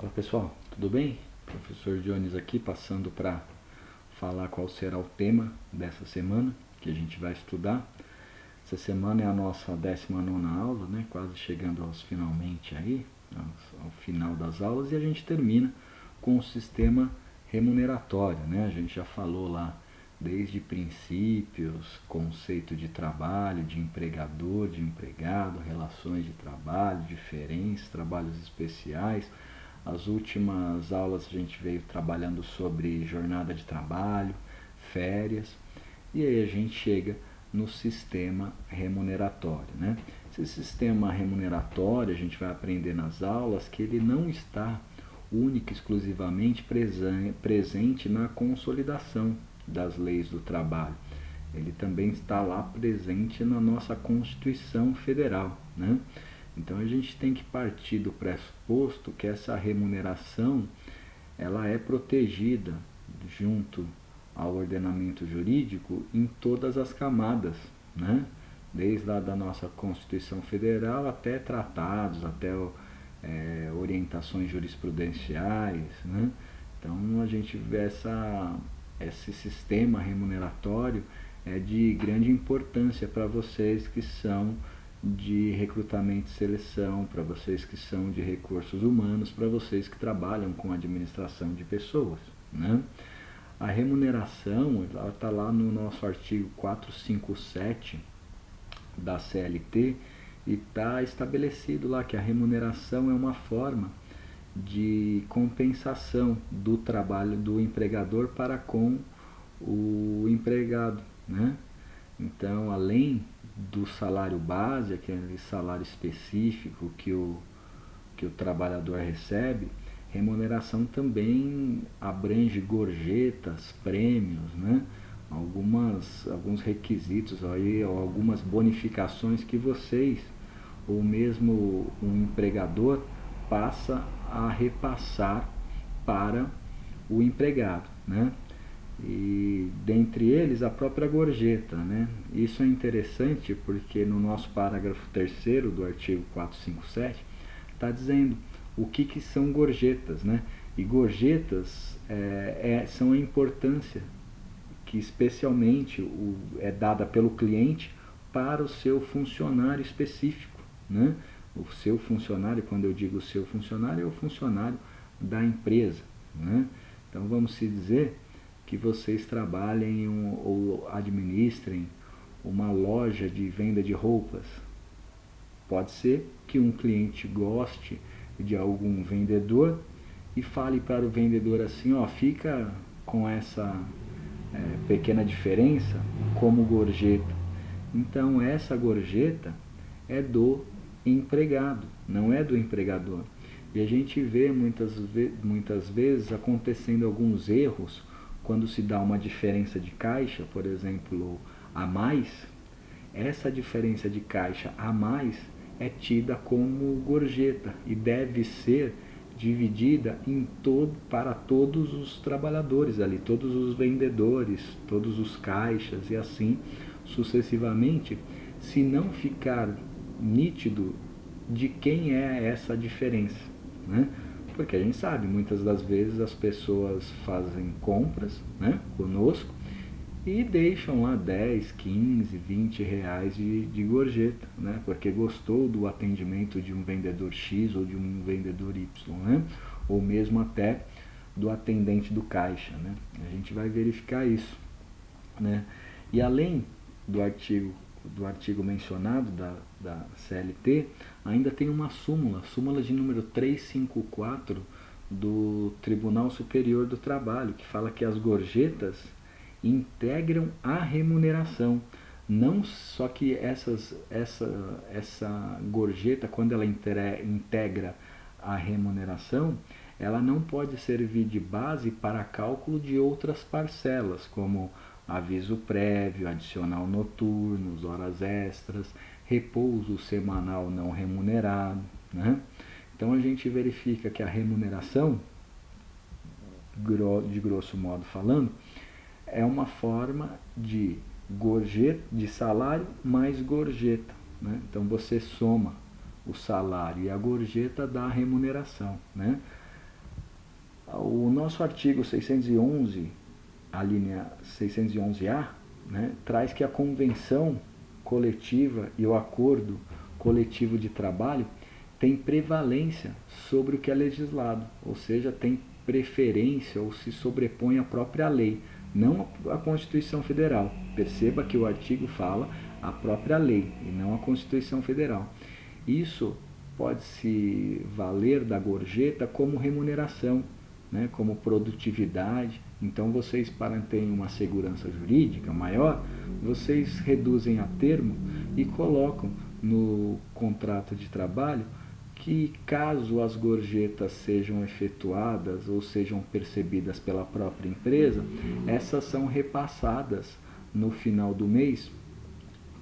Fala pessoal, tudo bem? Professor Jones aqui passando para falar qual será o tema dessa semana que a gente vai estudar. Essa semana é a nossa 19ª aula, né? Quase chegando aos finalmente aí, ao final das aulas, e a gente termina com o sistema remuneratório, né? A gente já falou lá desde princípios, conceito de trabalho, de empregador, de empregado, relações de trabalho, diferenças, trabalhos especiais. As últimas aulas a gente veio trabalhando sobre jornada de trabalho, férias, e aí a gente chega no sistema remuneratório, né? Esse sistema remuneratório a gente vai aprender nas aulas que ele não está única e exclusivamente presente na consolidação das leis do trabalho. Ele também está lá presente na nossa Constituição Federal, né? Então a gente tem que partir do pressuposto que essa remuneração ela é protegida junto ao ordenamento jurídico em todas as camadas, né? Desde lá da nossa Constituição Federal até tratados, até orientações jurisprudenciais, né? Então a gente vê esse sistema remuneratório é de grande importância para vocês que são de recrutamento e seleção, para vocês que são de recursos humanos, para vocês que trabalham com administração de pessoas, né? A remuneração está lá no nosso artigo 457 da CLT e está estabelecido lá que a remuneração é uma forma de compensação do trabalho do empregador para com o empregado, né? Então, além do salário base, aquele salário específico que o trabalhador recebe, remuneração também abrange gorjetas, prêmios, né? Alguns requisitos aí, ou algumas bonificações que vocês, ou mesmo um empregador, passa a repassar para o empregado, né? E dentre eles a própria gorjeta, né? Isso é interessante porque no nosso parágrafo 3º do artigo 457 está dizendo o que são gorjetas, né? E gorjetas são a importância que especialmente é dada pelo cliente para o seu funcionário específico, né? O seu funcionário, quando eu digo seu funcionário, é o funcionário da empresa, né? Então vamos se dizer que vocês trabalhem ou administrem uma loja de venda de roupas. Pode ser que um cliente goste de algum vendedor e fale para o vendedor assim, ó, fica com essa pequena diferença como gorjeta. Então essa gorjeta é do empregado, não é do empregador. E a gente vê muitas vezes acontecendo alguns erros quando se dá uma diferença de caixa, por exemplo, a mais. Essa diferença de caixa a mais é tida como gorjeta e deve ser dividida para todos os trabalhadores ali, todos os vendedores, todos os caixas e assim sucessivamente, se não ficar nítido de quem é essa diferença, né? Porque a gente sabe, muitas das vezes as pessoas fazem compras, né, conosco e deixam lá 10, 15, 20 reais de gorjeta, né? Porque gostou do atendimento de um vendedor X ou de um vendedor Y, né? Ou mesmo até do atendente do caixa, né? A gente vai verificar isso, né? E além do artigo mencionado da CLT, ainda tem uma súmula de número 354 do Tribunal Superior do Trabalho, que fala que as gorjetas integram a remuneração. Não só que essa gorjeta, quando ela integra a remuneração, ela não pode servir de base para cálculo de outras parcelas, como aviso prévio, adicional noturno, horas extras, repouso semanal não remunerado, né? Então a gente verifica que a remuneração, de grosso modo falando, é uma forma de gorjeta, de salário mais gorjeta, né? Então você soma o salário e a gorjeta da remuneração, né? O nosso artigo 611, a linha 611A, né, traz que a convenção coletiva e o acordo coletivo de trabalho tem prevalência sobre o que é legislado, ou seja, tem preferência ou se sobrepõe à própria lei, não à Constituição Federal. Perceba que o artigo fala a própria lei e não a Constituição Federal. Isso pode se valer da gorjeta como remuneração, né, como produtividade. Então vocês, para terem uma segurança jurídica maior, vocês reduzem a termo e colocam no contrato de trabalho que, caso as gorjetas sejam efetuadas ou sejam percebidas pela própria empresa, essas são repassadas no final do mês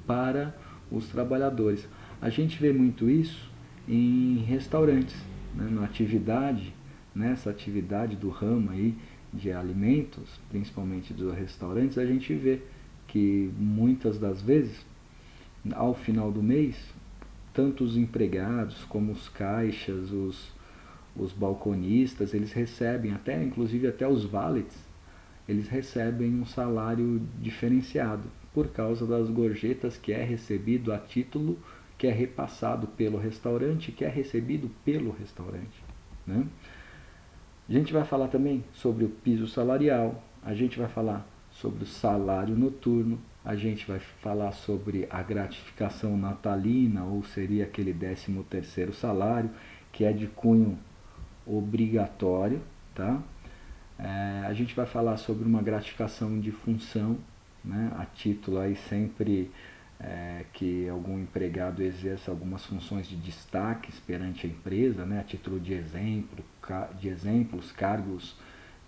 para os trabalhadores. A gente vê muito isso em restaurantes, né, na atividade, nessa atividade do ramo aí de alimentos, principalmente dos restaurantes, a gente vê que muitas das vezes, ao final do mês, tanto os empregados como os caixas, os balconistas, eles recebem, até inclusive até os valets, eles recebem um salário diferenciado por causa das gorjetas que é recebido a título, que é repassado pelo restaurante, que é recebido pelo restaurante, né? A gente vai falar também sobre o piso salarial, a gente vai falar sobre o salário noturno, a gente vai falar sobre a gratificação natalina, ou seria aquele 13º salário, que é de cunho obrigatório, tá? A gente vai falar sobre uma gratificação de função, né? A título aí sempre que algum empregado exerça algumas funções de destaques perante a empresa, né? A título de exemplos, cargos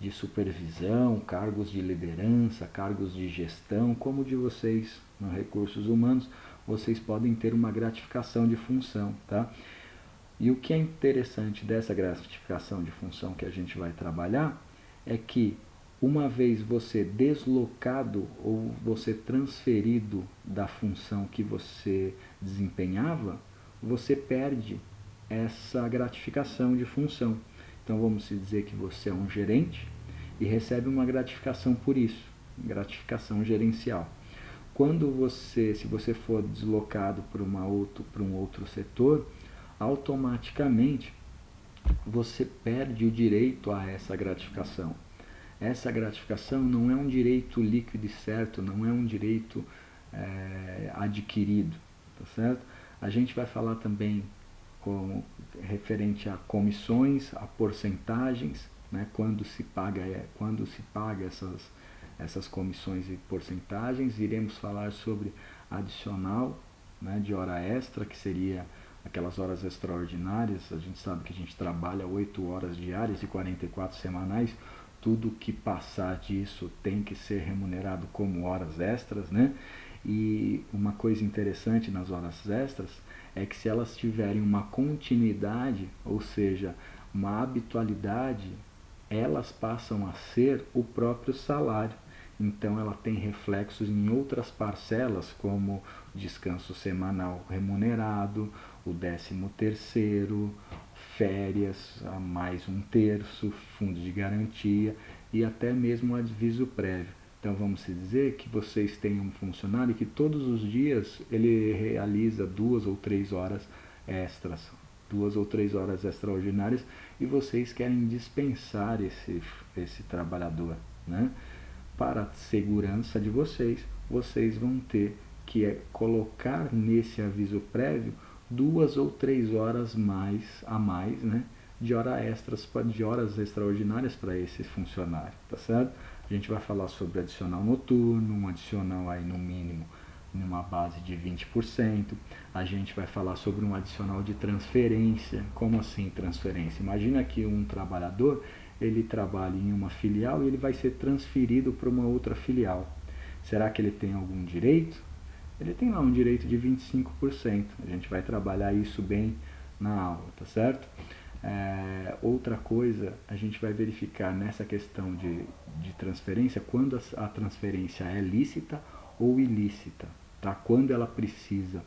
de supervisão, cargos de liderança, cargos de gestão, como de vocês nos recursos humanos, vocês podem ter uma gratificação de função, tá? E o que é interessante dessa gratificação de função que a gente vai trabalhar é que, uma vez você deslocado ou você transferido da função que você desempenhava, você perde essa gratificação de função. Então vamos dizer que você é um gerente e recebe uma gratificação por isso, gratificação gerencial. Se você for deslocado para um outro setor, automaticamente você perde o direito a essa gratificação. Essa gratificação não é um direito líquido e certo, não é um direito adquirido, tá certo? A gente vai falar também referente a comissões, a porcentagens, né? Quando se paga essas comissões e porcentagens. Iremos falar sobre adicional, né, de hora extra, que seria aquelas horas extraordinárias. A gente sabe que a gente trabalha 8 horas diárias e 44 semanais. Tudo que passar disso tem que ser remunerado como horas extras, né? E uma coisa interessante nas horas extras é que, se elas tiverem uma continuidade, ou seja, uma habitualidade, elas passam a ser o próprio salário. Então ela tem reflexos em outras parcelas, como descanso semanal remunerado, o 13º, férias a mais 1/3, fundo de garantia e até mesmo aviso prévio. Então vamos dizer que vocês têm um funcionário que todos os dias ele realiza 2 ou 3 horas extras, 2 ou 3 horas extraordinárias, e vocês querem dispensar esse trabalhador, né? Para a segurança de vocês, vocês vão ter que colocar nesse aviso prévio 2 ou 3 horas a mais, né, de horas extraordinárias para esse funcionário, tá certo? A gente vai falar sobre adicional noturno, um adicional aí no mínimo numa base de 20%. A gente vai falar sobre um adicional de transferência. Como assim transferência? Imagina que um trabalhador, ele trabalha em uma filial e ele vai ser transferido para uma outra filial. Será que ele tem algum direito? Ele tem lá um direito de 25%. A gente vai trabalhar isso bem na aula, tá certo? Outra coisa, a gente vai verificar nessa questão de transferência, quando a transferência é lícita ou ilícita, tá? Quando ela precisa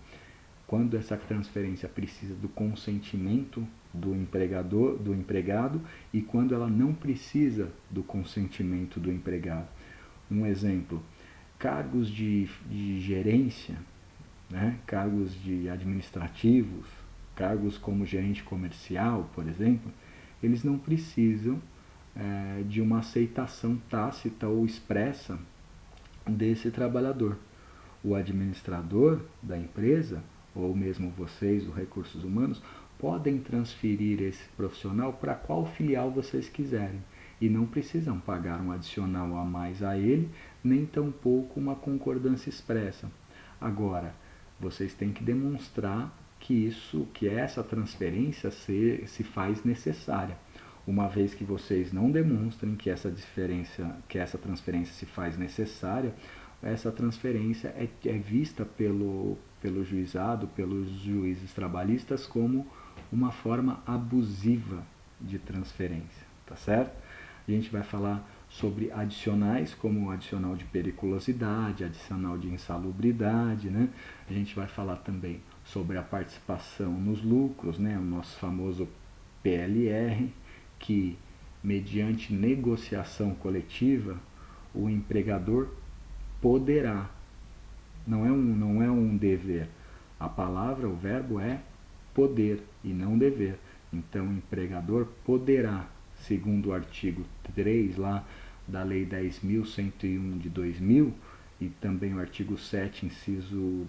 quando essa transferência precisa do consentimento do empregador, do empregado, e quando ela não precisa do consentimento do empregado. Um exemplo, cargos de gerência, né? Cargos de administrativos, cargos como gerente comercial, por exemplo, eles não precisam de uma aceitação tácita ou expressa desse trabalhador. O administrador da empresa, ou mesmo vocês, os recursos humanos, podem transferir esse profissional para qual filial vocês quiserem e não precisam pagar um adicional a mais a ele, nem tampouco uma concordância expressa. Agora, vocês têm que demonstrar que essa transferência se faz necessária. Uma vez que vocês não demonstrem que essa transferência se faz necessária, essa transferência é vista pelo juizado, pelos juízes trabalhistas, como uma forma abusiva de transferência, tá certo? A gente vai falar sobre adicionais, como o adicional de periculosidade, adicional de insalubridade, né? A gente vai falar também sobre a participação nos lucros, né? O nosso famoso PLR, que mediante negociação coletiva, o empregador poderá, não é um dever. A palavra, o verbo é poder e não dever. Então, o empregador poderá, segundo o artigo 3 lá da Lei 10.101 de 2000 e também o artigo 7, inciso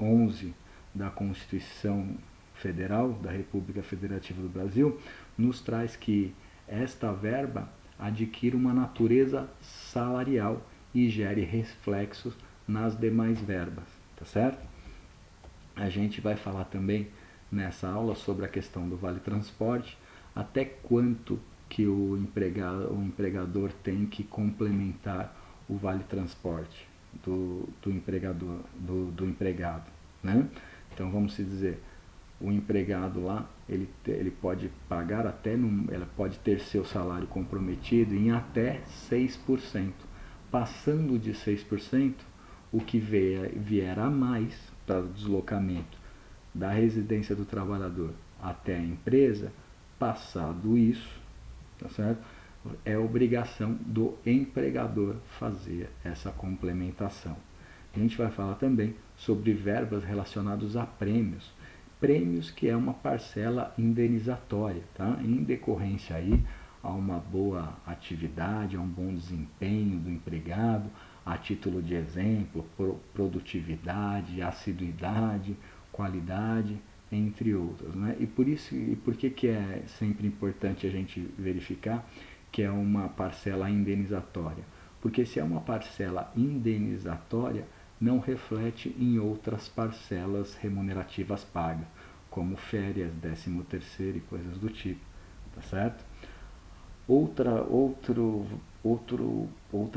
11 da Constituição Federal da República Federativa do Brasil, nos traz que esta verba adquire uma natureza salarial e gere reflexos nas demais verbas, tá certo? A gente vai falar também nessa aula sobre a questão do vale transporte, até quanto que o empregador tem que complementar o vale transporte do empregado, né? Então vamos dizer, o empregado lá, ele pode pagar ele pode ter seu salário comprometido em até 6%. Passando de 6%, o que vier a mais para o deslocamento da residência do trabalhador até a empresa, passado isso, tá certo? É obrigação do empregador fazer essa complementação. A gente vai falar também sobre verbas relacionadas a prêmios. Prêmios que é uma parcela indenizatória, tá? Em decorrência aí a uma boa atividade, a um bom desempenho do empregado, a título de exemplo, produtividade, assiduidade, qualidade, entre outros, né? E por que é sempre importante a gente verificar que é uma parcela indenizatória? Porque se é uma parcela indenizatória, não reflete em outras parcelas remunerativas pagas, como férias, 13º e coisas do tipo, tá certo? Outra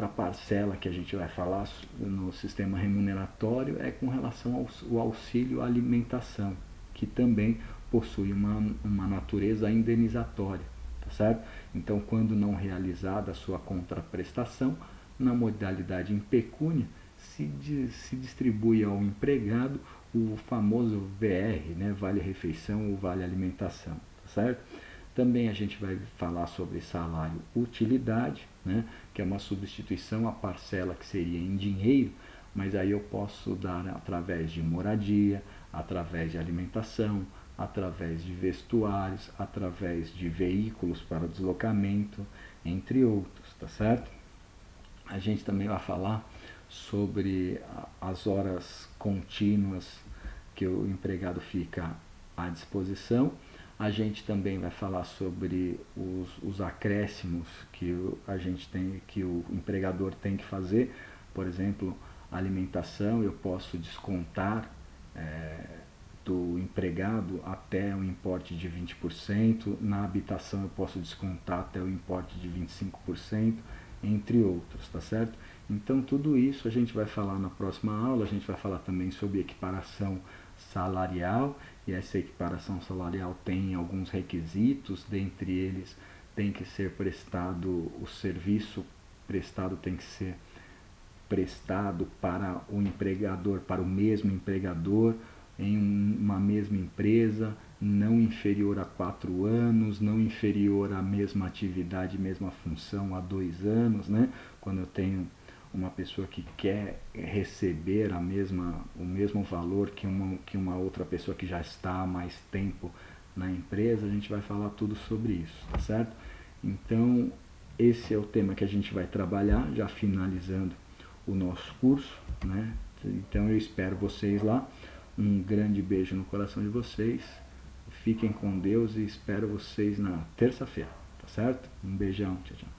parcela que a gente vai falar no sistema remuneratório é com relação ao auxílio alimentação, que também possui uma natureza indenizatória, tá certo? Então, quando não realizada a sua contraprestação, na modalidade em pecúnia, se distribui ao empregado o famoso VR, né, Vale Refeição ou Vale Alimentação, tá certo? Também a gente vai falar sobre salário utilidade, né, que é uma substituição à parcela que seria em dinheiro, mas aí eu posso dar através de moradia, através de alimentação, através de vestuários, através de veículos para deslocamento, entre outros, tá certo? A gente também vai falar sobre as horas contínuas que o empregado fica à disposição. A gente também vai falar sobre os acréscimos que que o empregador tem que fazer. Por exemplo, alimentação, eu posso descontar do empregado até um importe de 20%, na habitação eu posso descontar até o importe de 25%, entre outros, tá certo? Então tudo isso a gente vai falar na próxima aula. A gente vai falar também sobre equiparação salarial, e essa equiparação salarial tem alguns requisitos, dentre eles tem que ser prestado, o serviço prestado tem que ser prestado para o empregador, para o mesmo empregador, em uma mesma empresa, não inferior a 4 anos, não inferior à mesma atividade, mesma função há 2 anos, né? Quando eu tenho uma pessoa que quer receber o mesmo valor que uma outra pessoa que já está há mais tempo na empresa, a gente vai falar tudo sobre isso, tá certo? Então, esse é o tema que a gente vai trabalhar, já finalizando o nosso curso, né? Então eu espero vocês lá. Um grande beijo no coração de vocês. Fiquem com Deus e espero vocês na terça-feira, tá certo? Um beijão, tchau, tchau.